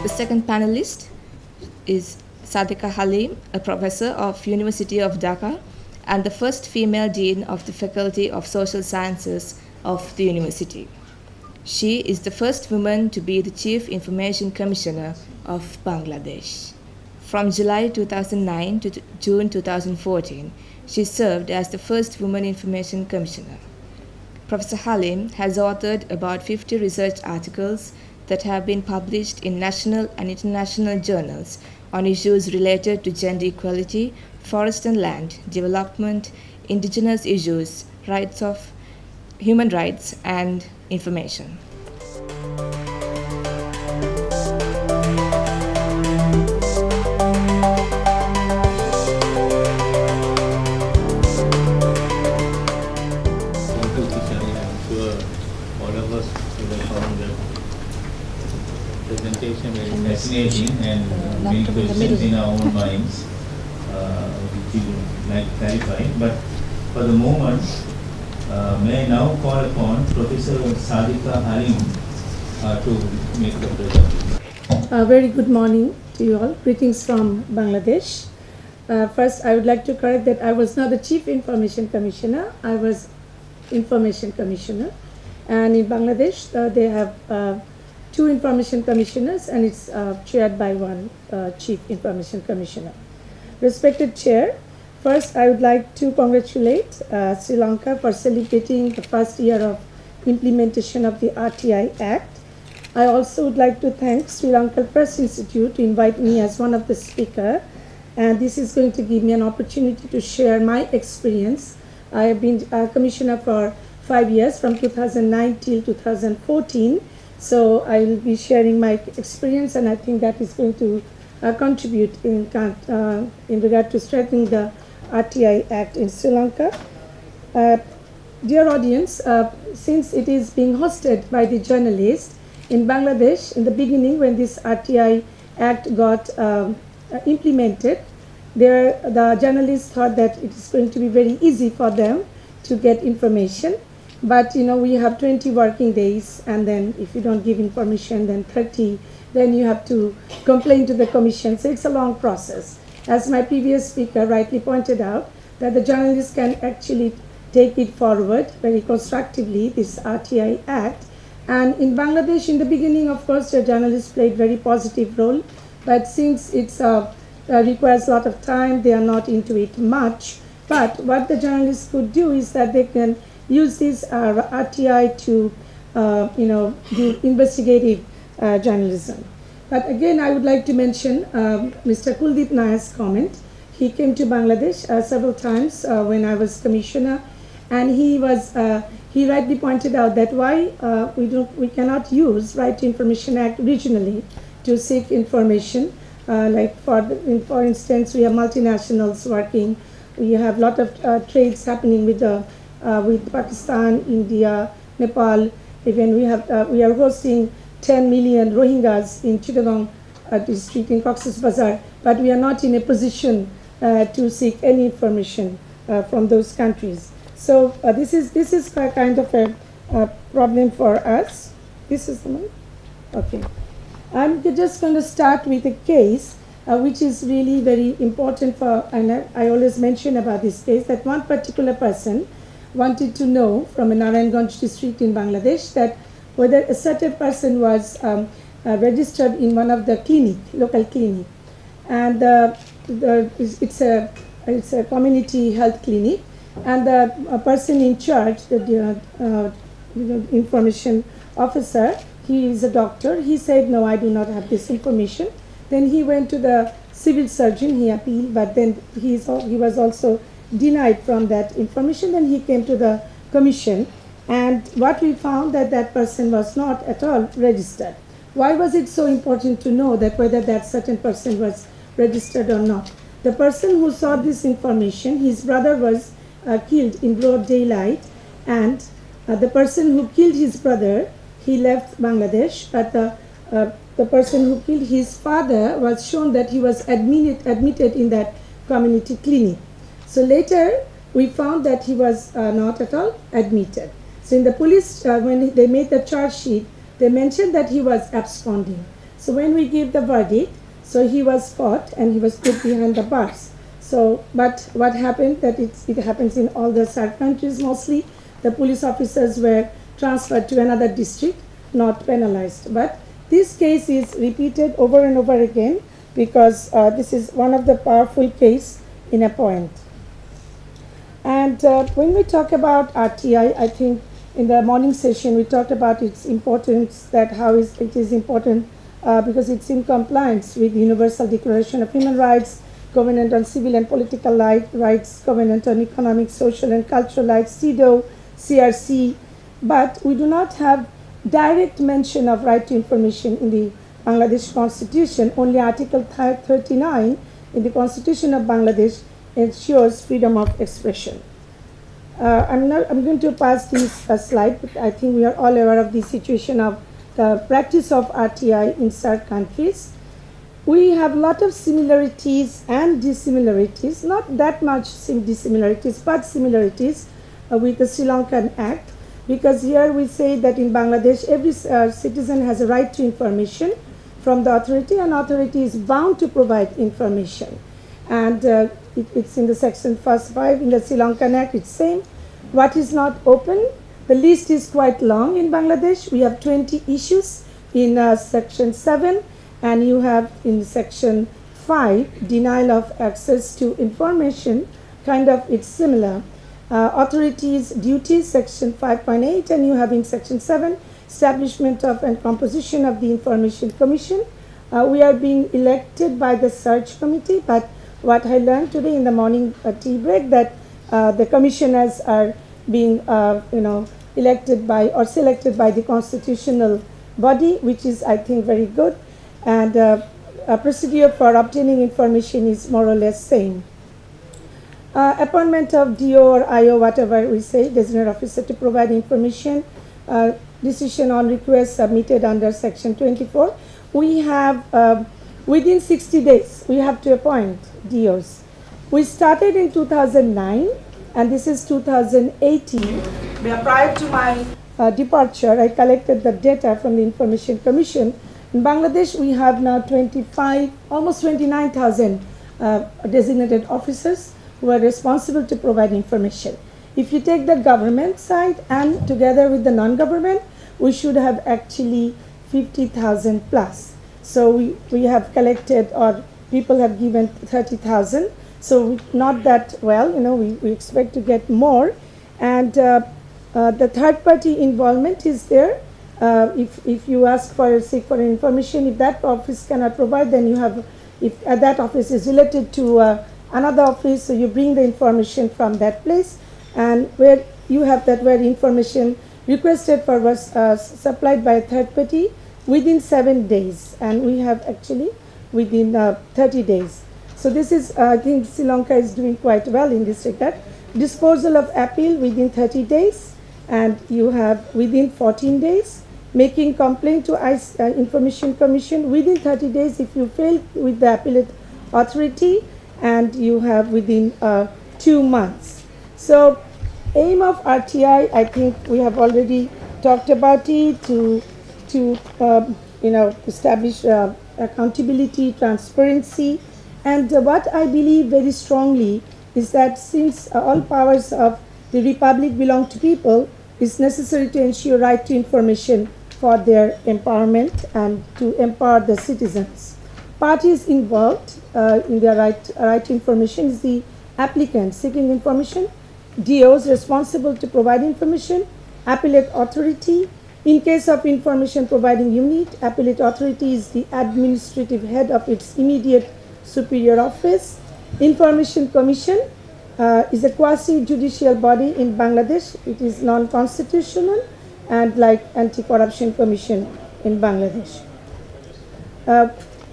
The second panelist is Sadeka Halim, a professor of University of Dhaka and the first female dean of the Faculty of Social Sciences of the university. She is the first woman to be the Chief Information Commissioner of Bangladesh. From July 2009 to June 2014, she served as the first woman information commissioner. Professor Halim has authored about 50 research articles that have been published in national and international journals on issues related to gender equality, forest and land, development, indigenous issues, human rights, and information. Presentation very fascinating and many questions in our own minds, which we would like to clarify. But for the moment, may I now call upon Professor Sadeka Halim to make the presentation. Very good morning to you all. Greetings from Bangladesh. First, I would like to correct that I was not the Chief Information Commissioner. I was Information Commissioner. And in Bangladesh, they have 2 information commissioners, and it's chaired by one Chief Information Commissioner. Respected Chair, first I would like to congratulate Sri Lanka for celebrating the first year of implementation of the RTI Act. I also would like to thank Sri Lanka Press Institute to invite me as one of the speakers, and this is going to give me an opportunity to share my experience. I have been a commissioner for 5 years, from 2009 till 2014. So I will be sharing my experience, and I think that is going to contribute in regard to strengthening the RTI Act in Sri Lanka. Dear audience, since it is being hosted by the journalists in Bangladesh, in the beginning when this RTI Act got implemented, the journalists thought that it is going to be very easy for them to get information. But we have 20 working days, and then if you don't give information, then 30, then you have to complain to the commission. So it's a long process. As my previous speaker rightly pointed out, that the journalists can actually take it forward very constructively, this RTI Act. And in Bangladesh, in the beginning, of course, the journalists played very positive role. But since it requires a lot of time, they are not into it much. But what the journalists could do is that they can use this RTI to, do investigative journalism. But again, I would like to mention Mr. Kuldeep Naya's comment. He came to Bangladesh several times when I was commissioner, and he rightly pointed out that why we cannot use Right to Information Act regionally to seek information. Like for instance, we have multinationals working. We have a lot of trades happening with Pakistan, India, Nepal. Even we are hosting 10 million Rohingyas in Chittagong district in Cox's Bazar, but we are not in a position to seek any information from those countries. So this is kind of a problem for us. This is the one. Okay. I'm just going to start with a case which is really very important and I always mention about this case, that one particular person wanted to know from a Narayanganj district in Bangladesh that whether a certain person was registered in one of the local clinic, and it's a community health clinic, and the person in charge, the information officer, he is a doctor. He said, no, I do not have this information. Then he went to the civil surgeon, he appealed, but then he was also denied from that information. Then he came to the commission, and what we found that person was not at all registered. Why was it so important to know that whether that certain person was registered or not? The person who saw this information, his brother was killed in broad daylight, and the person who killed his brother, he left Bangladesh, but the person who killed his father was shown that he was admitted in that community clinic. So later we found that he was not at all admitted. So in the police, when they made the charge sheet, they mentioned that he was absconding. So when we gave the verdict, so he was caught and he was put behind the bars. So, but what happened, that it happens in all the SAARC countries mostly, the police officers were transferred to another district, not penalized. But this case is repeated over and over again because this is one of the powerful case in a point. And when we talk about RTI, I think in the morning session we talked about its importance, that it is important because it's in compliance with the Universal Declaration of Human Rights, Covenant on Civil and Political Rights, Covenant on Economic, Social and Cultural Rights, CEDAW, CRC, but we do not have direct mention of right to information in the Bangladesh Constitution. Only Article 39 in the Constitution of Bangladesh ensures freedom of expression. I'm going to pass this slide, but I think we are all aware of the situation of the practice of RTI in SAARC countries. We have a lot of similarities and dissimilarities, not that much dissimilarities, but similarities with the Sri Lankan Act, because here we say that in Bangladesh every citizen has a right to information from the authority, and authority is bound to provide information. And it's in the section 5 in the Sri Lankan Act, it's same. What is not open, the list is quite long in Bangladesh. We have 20 issues in section 7, and you have in section 5 denial of access to information, kind of it's similar. Authorities duties, section 5.8, and you have in section 7 establishment of and composition of the Information Commission. We are being elected by the search committee, but what I learned today in the morning tea break, that the commissioners are being elected by or selected by the constitutional body, which is I think very good, and a procedure for obtaining information is more or less same. Appointment of DO or IO, whatever we say, designated officer to provide information, decision on request submitted under section 24. We have within 60 days we have to appoint DOs. We started in 2009 and this is 2018. Prior to my departure, I collected the data from the Information Commission. In Bangladesh, we have now almost 29,000 designated officers who are responsible to provide information. If you take the government side and together with the non-government, we should have actually 50,000 plus. So we have collected, or people have given 30,000. So not that well, we expect to get more. And the third party involvement is there. If you seek for information, if that office cannot provide, then you have, if that office is related to another office, so you bring the information from that place, and where you have that where information requested for was supplied by a third party within 7 days, and we have actually within 30 days. So this is, I think Sri Lanka is doing quite well in this regard. Disposal of appeal within 30 days, and you have within 14 days. Making complaint to Information Commission within 30 days if you fail with the appellate authority, and you have within 2 months. So aim of RTI, I think we have already talked about it, to establish accountability, transparency, and what I believe very strongly is that since all powers of the Republic belong to people, it's necessary to ensure right to information for their empowerment and to empower the citizens. Parties involved in their right to information is the applicant seeking information, DOs responsible to provide information, appellate authority. In case of information providing unit, appellate authority is the administrative head of its immediate superior office. Information Commission is a quasi-judicial body in Bangladesh. It is non-constitutional and like Anti-Corruption Commission in Bangladesh.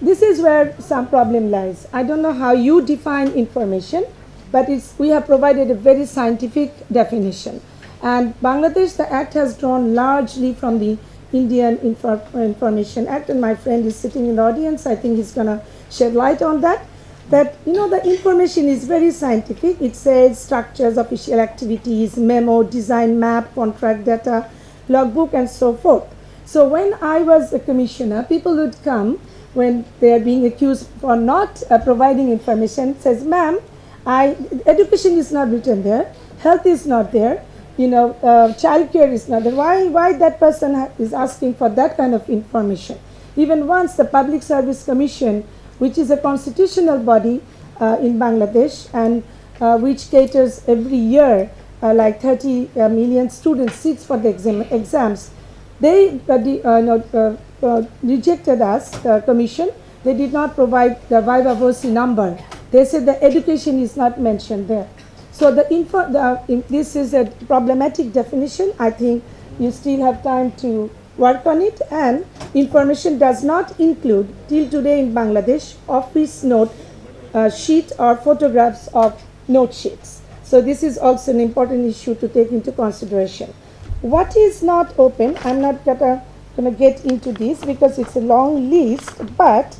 This is where some problem lies. I don't know how you define information, but we have provided a very scientific definition. And Bangladesh, the act has drawn largely from the Indian Information Act, and my friend is sitting in the audience. I think he's going to shed light on that. That, the information is very scientific. It says structures, official activities, memo, design, map, contract data, logbook, and so forth. So when I was a commissioner, people would come when they are being accused for not providing information, says, ma'am, education is not written there, health is not there, child care is not there. Why that person is asking for that kind of information? Even once the Public Service Commission, which is a constitutional body in Bangladesh and which caters every year like 30 million students seats for the exams, they rejected us, the commission. They did not provide the Viva Voce number. They said the education is not mentioned there. So this is a problematic definition. I think you still have time to work on it, and information does not include till today in Bangladesh office note sheet or photographs of note sheets. So this is also an important issue to take into consideration. What is not open, I'm not gonna get into this because it's a long list, but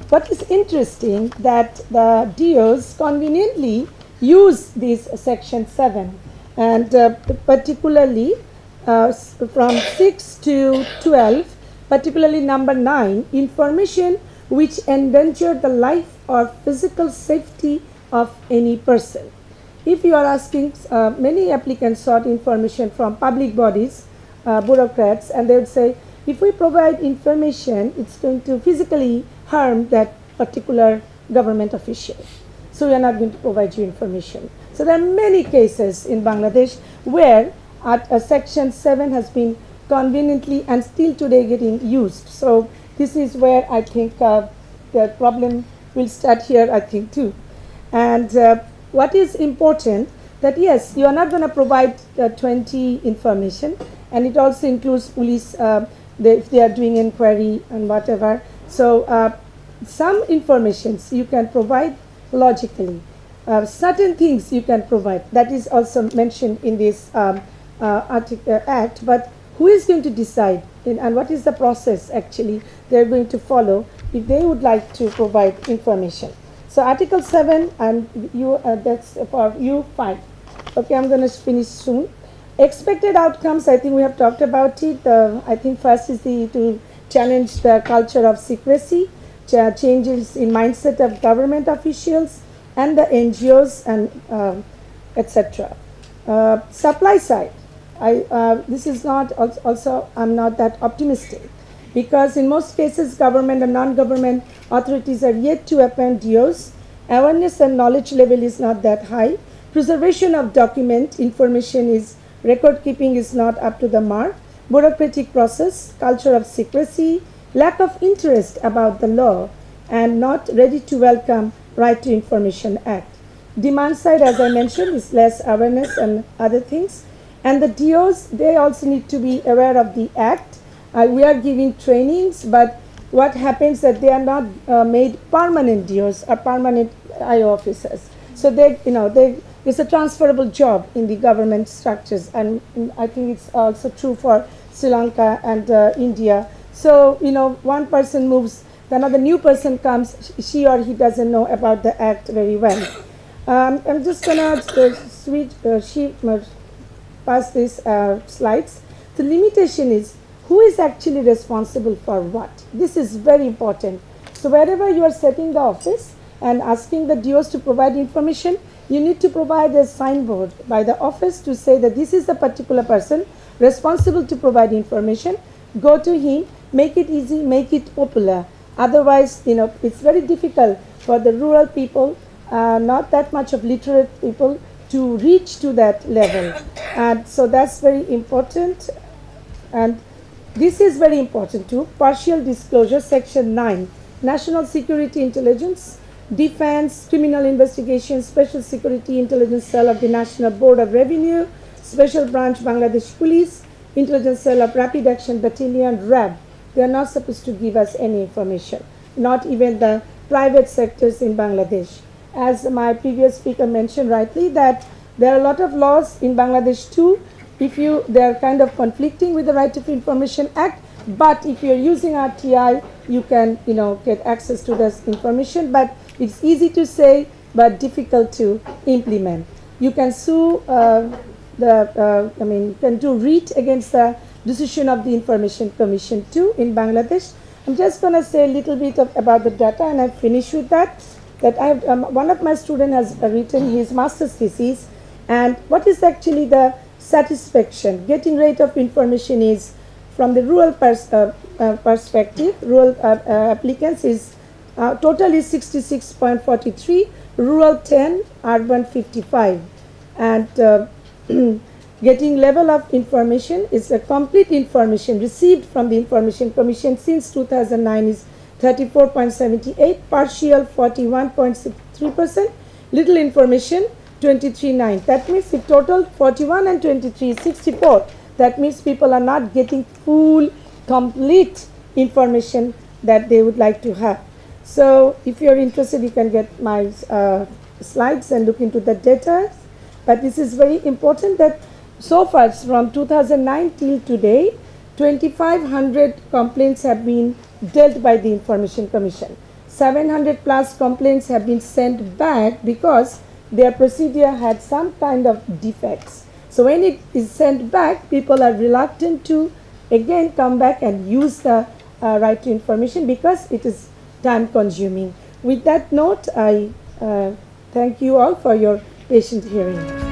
what is interesting that the DOs conveniently use this section 7, and particularly from 6 to 12, particularly number 9, information which endanger the life or physical safety of any person. If you are asking, many applicants sought information from public bodies, bureaucrats, and they would say, if we provide information, it's going to physically harm that particular government official. So we are not going to provide you information. So there are many cases in Bangladesh where section 7 has been conveniently and still today getting used. So this is where I think the problem will start here, I think, too. And what is important that yes, you are not going to provide 20 information, and it also includes police if they are doing inquiry and whatever. So some informations you can provide logically. Certain things you can provide. That is also mentioned in this act. But who is going to decide and what is the process actually they are going to follow if they would like to provide information? So Article 7 and you that's for you 5. Okay, I'm going to finish soon. Expected outcomes, I think we have talked about it. I think first is to challenge the culture of secrecy, changes in mindset of government officials and the NGOs and etc. Supply side, this is not also I'm not that optimistic, because in most cases government and non-government authorities are yet to appoint DOs. Awareness and knowledge level is not that high. Preservation of document information is record keeping is not up to the mark. Bureaucratic process, culture of secrecy, lack of interest about the law, and not ready to welcome Right to Information Act. Demand side, as I mentioned, is less awareness and other things. And the DOs, they also need to be aware of the act. We are giving trainings, but what happens that they are not made permanent DOs or permanent IO officers. So it's a transferable job in the government structures, and I think it's also true for Sri Lanka and India. So one person moves, another new person comes, she or he doesn't know about the act very well. I'm just gonna pass these slides. The limitation is who is actually responsible for what. This is very important. So wherever you are setting the office and asking the DOs to provide information, you need to provide a signboard by the office to say that this is the particular person responsible to provide information. Go to him, make it easy, make it popular. Otherwise, it's very difficult for the rural people, not that much of literate people, to reach to that level. And so that's very important. And this is very important too. Partial disclosure, section 9, national security intelligence, defense, criminal investigation, special security intelligence cell of the National Board of Revenue, special branch Bangladesh Police, intelligence cell of Rapid Action Battalion, RAB. They are not supposed to give us any information, not even the private sectors in Bangladesh. As my previous speaker mentioned rightly, that there are a lot of laws in Bangladesh too. They are kind of conflicting with the Right to Information Act, but if you're using RTI, you can get access to this information. But it's easy to say, but difficult to implement. You can sue you can do REIT against the decision of the Information Commission too in Bangladesh. I'm just going to say a little bit about the data, and I finish with that. That I have, one of my students has written his master's thesis, and what is actually the satisfaction getting rate of information is from the rural perspective. Rural applicants is total is 66.43, rural 10, urban 55, and getting level of information is a complete information received from the Information Commission since 2009 is 34.78, partial 41.63%, little information 23.9. That means if total 41 and 23 is 64, that means people are not getting full, complete information that they would like to have. So if you're interested, you can get my slides and look into the data. But this is very important that so far from 2009 till today, 2,500 complaints have been dealt by the Information Commission. 700 plus complaints have been sent back because their procedure had some kind of defects. So when it is sent back, people are reluctant to again come back and use the right to information because it is time consuming. With that note, I thank you all for your patient hearing.